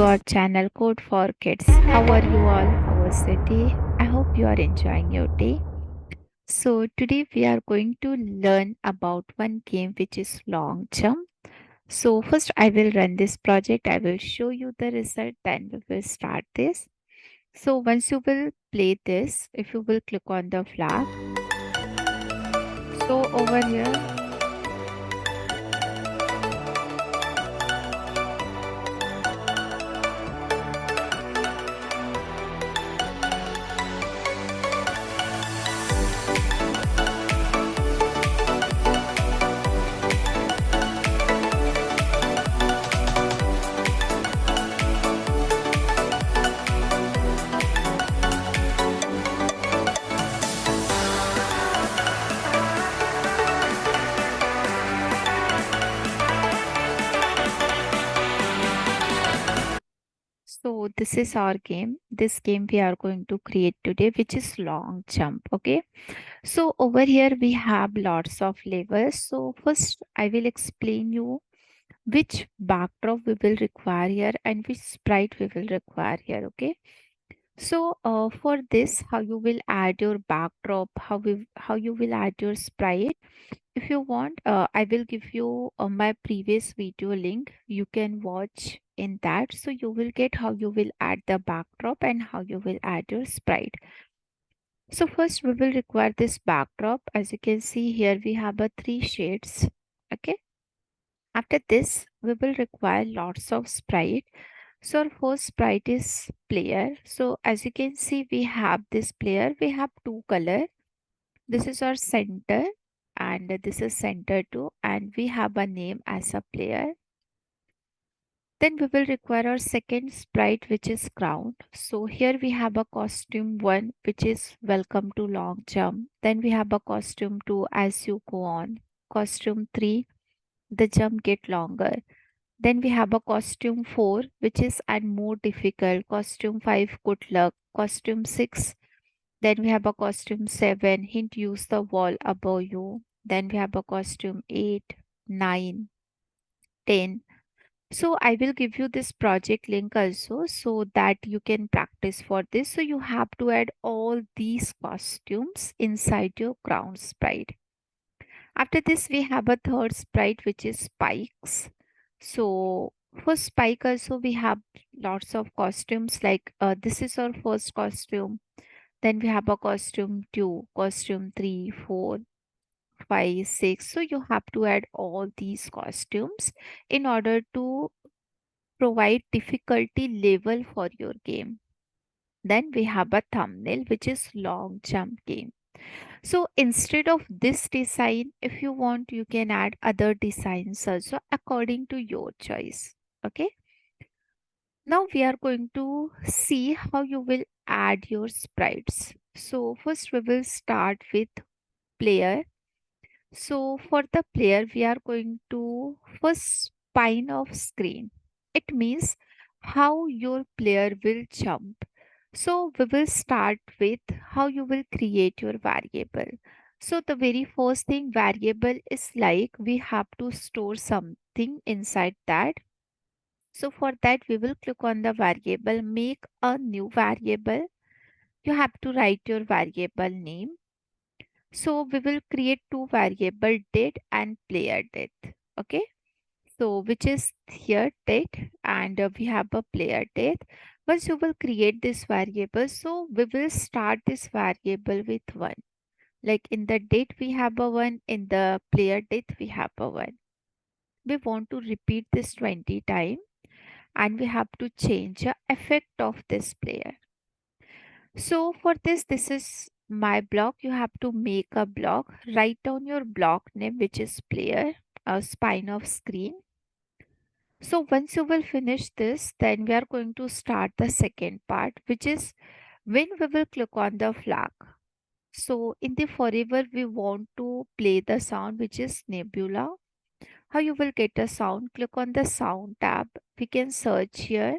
our channel Code for Kids. How are you all? How was the day? I hope you are enjoying your day. So, today we are going to learn about one game which is long jump. So, first I will run this project, I will show you the result, then we will start this. So, once you will play this, if you will click on the flag, so over here So this is our game. This game we are going to create today, which is long jump. Okay. So over here we have lots of levels. So first I will explain you which backdrop we will require here and which sprite we will require here. Okay. So for this, how you will add your backdrop, how you will add your sprite. If you want, I will give you my previous video link. You can watch in that. So you will get how you will add the backdrop and how you will add your sprite. So first we will require this backdrop. As you can see here, we have a three shades. Okay. After this, we will require lots of sprite. So our first sprite is player. So as you can see, we have this player. We have two color. This is our center and this is center too. And we have a name as a player. Then we will require our second sprite, which is crown. So here we have a costume one, which is welcome to long jump. Then we have a costume two as you go on. Costume three, the jump get longer. Then we have a costume four, which is and more difficult. Costume five, good luck. Costume six. Then we have a costume seven, hint use the wall above you. Then we have a costume eight, nine, 10. So I will give you this project link also so that you can practice for this. So you have to add all these costumes inside your crown sprite. After this, we have a third sprite which is spikes. So for spike also we have lots of costumes like this is our first costume. Then we have a costume two, costume three, four, five, six. So you have to add all these costumes in order to provide difficulty level for your game. Then we have a thumbnail which is long jump game. So instead of this design, if you want, you can add other designs also according to your choice. Okay. Now we are going to see how you will add your sprites. So first we will start with player. So for the player, we are going to first spine of screen. It means how your player will jump. So we will start with how you will create your variable. So the very first thing variable is like we have to store something inside that. So for that we will click on the variable, make a new variable. You have to write your variable name. So we will create two variable date and player date. Okay. So which is here date and we have a player date. Once you will create this variable, so we will start this variable with one. Like in the date we have a one, in the player date we have a one. We want to repeat this 20 times and we have to change the effect of this player. So for this is my block. You have to make a block. Write down your block name, which is player, a spine of screen. So once you will finish this, then we are going to start the second part, which is when we will click on the flag. So in the forever, we want to play the sound, which is nebula. How you will get a sound? Click on the sound tab. We can search here.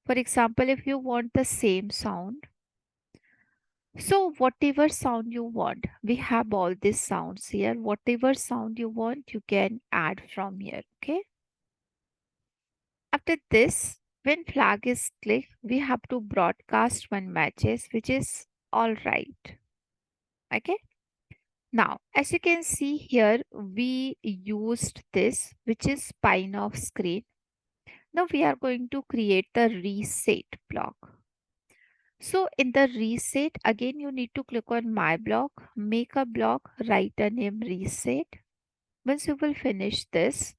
For example, if you want the same sound, so whatever sound you want, we have all these sounds here. Whatever sound you want, you can add from here. Okay. After this, When flag is clicked, we have to broadcast one matches, which is all right. Okay. Now, as you can see here, we used this, which is spine of screen. Now we are going to create the reset block. So in the reset, again, you need to click on my block, make a block, write a name reset. Once you will finish this,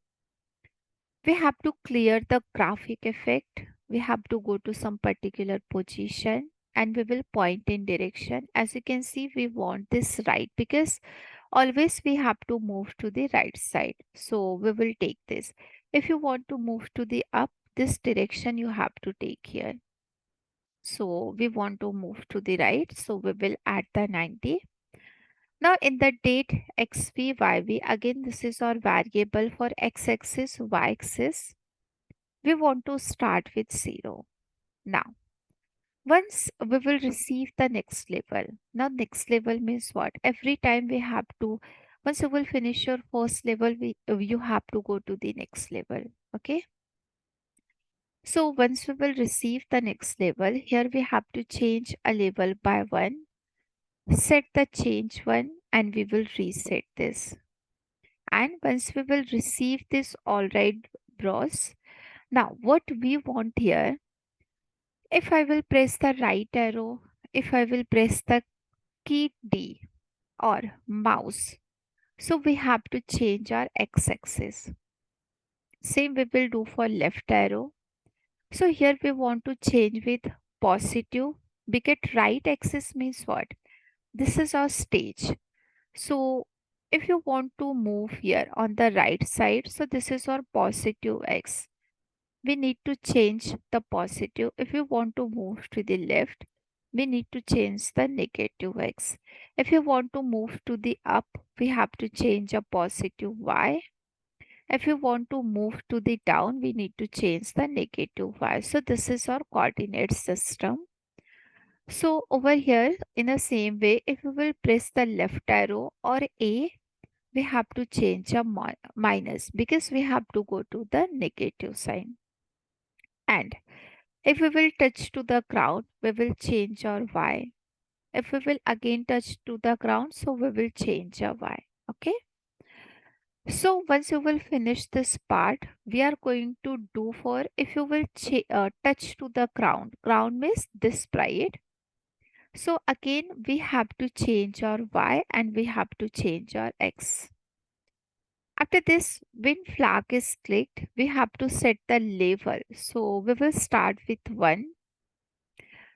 we have to clear the graphic effect. We have to go to some particular position and we will point in direction. As you can see, we want this right because always we have to move to the right side. So we will take this. If you want to move to the up, this direction you have to take here. So we want to move to the right. So we will add the 90. Now in the date xv yv, again this is our variable for x-axis, y-axis. We want to start with 0. Now once we will receive the next level. Now next level means what? Every time we have to, once you will finish your first level, you have to go to the next level. Okay. So once we will receive the next level, here we have to change a level by 1, set the change 1 and we will reset this. And once we will receive this all right bros. Now what we want here, if I will press the right arrow, if I will press the key D or mouse, so we have to change our x-axis. Same we will do for left arrow. So here we want to change with positive because right axis means what? This is our stage. So if you want to move here on the right side, so this is our positive x. We need to change the positive. If you want to move to the left, we need to change the negative x. If you want to move to the up, we have to change a positive y. If you want to move to the down, we need to change the negative y. So this is our coordinate system. So over here, in the same way, if you will press the left arrow or A, we have to change a minus because we have to go to the negative sign. And if we will touch to the ground, we will change our y. If we will again touch to the ground, so we will change our y. Okay. So once you will finish this part, we are going to do for if you will touch to the ground. Ground means this sprite. So again, we have to change our y and we have to change our x. After this, when flag is clicked, we have to set the level. So we will start with 1.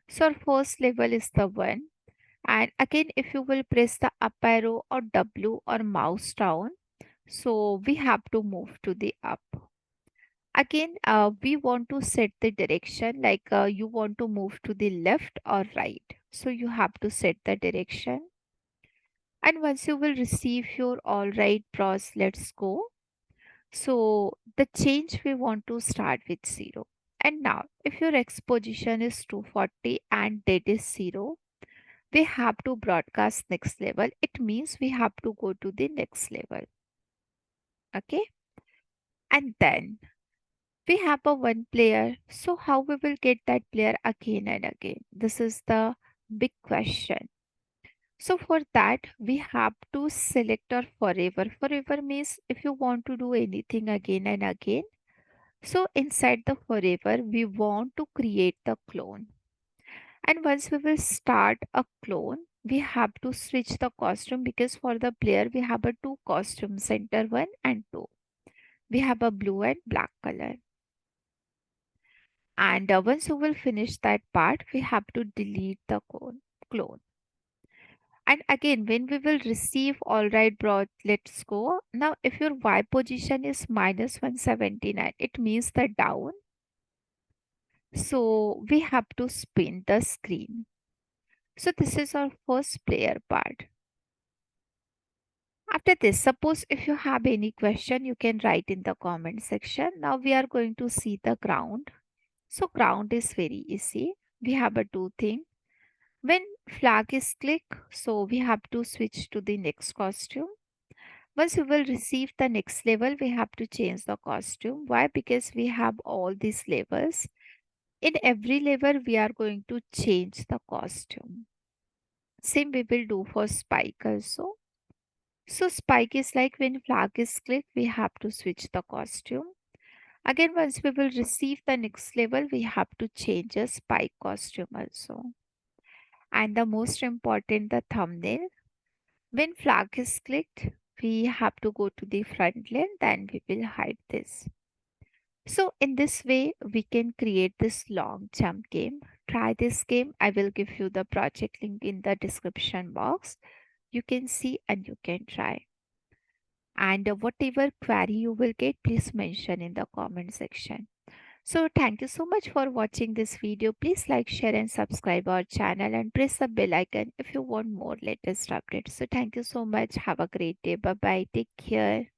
So our first level is the 1. And again, if you will press the up arrow or W or mouse down, so we have to move to the up. Again, we want to set the direction like you want to move to the left or right. So you have to set the direction. And once you will receive your all right pros, let's go. So the change we want to start with 0. And now if your X position is 240 and that is 0, we have to broadcast next level. It means we have to go to the next level. Okay. And then we have a one player. So how we will get that player again and again? This is the big question. So for that, we have to select our forever. Forever means if you want to do anything again and again. So inside the forever, we want to create the clone. And once we will start a clone, we have to switch the costume because for the player, we have a two costume, center 1 and 2. We have a blue and black color. And once you will finish that part, we have to delete the clone. And again, when we will receive all right, bro, let's go. Now, if your Y position is minus 179, it means the down. So we have to spin the screen. So this is our first player part. After this, suppose if you have any question, you can write in the comment section. Now we are going to see the ground. So ground is very easy. We have a two thing. When flag is click, so we have to switch to the next costume. Once we will receive the next level, we have to change the costume. Why? Because we have all these levels. In every level, we are going to change the costume. Same we will do for Spike also. So Spike is like when flag is clicked, we have to switch the costume. Again, once we will receive the next level, we have to change a Spike costume also. And the most important, the thumbnail. When flag is clicked, we have to go to the front layer, then we will hide this. So in this way, we can create this long jump game. Try this game. I will give you the project link in the description box. You can see and you can try. And whatever query you will get, please mention in the comment section. So thank you so much for watching this video. Please like, share and subscribe our channel and press the bell icon if you want more latest updates. So thank you so much. Have a great day. Bye bye. Take care.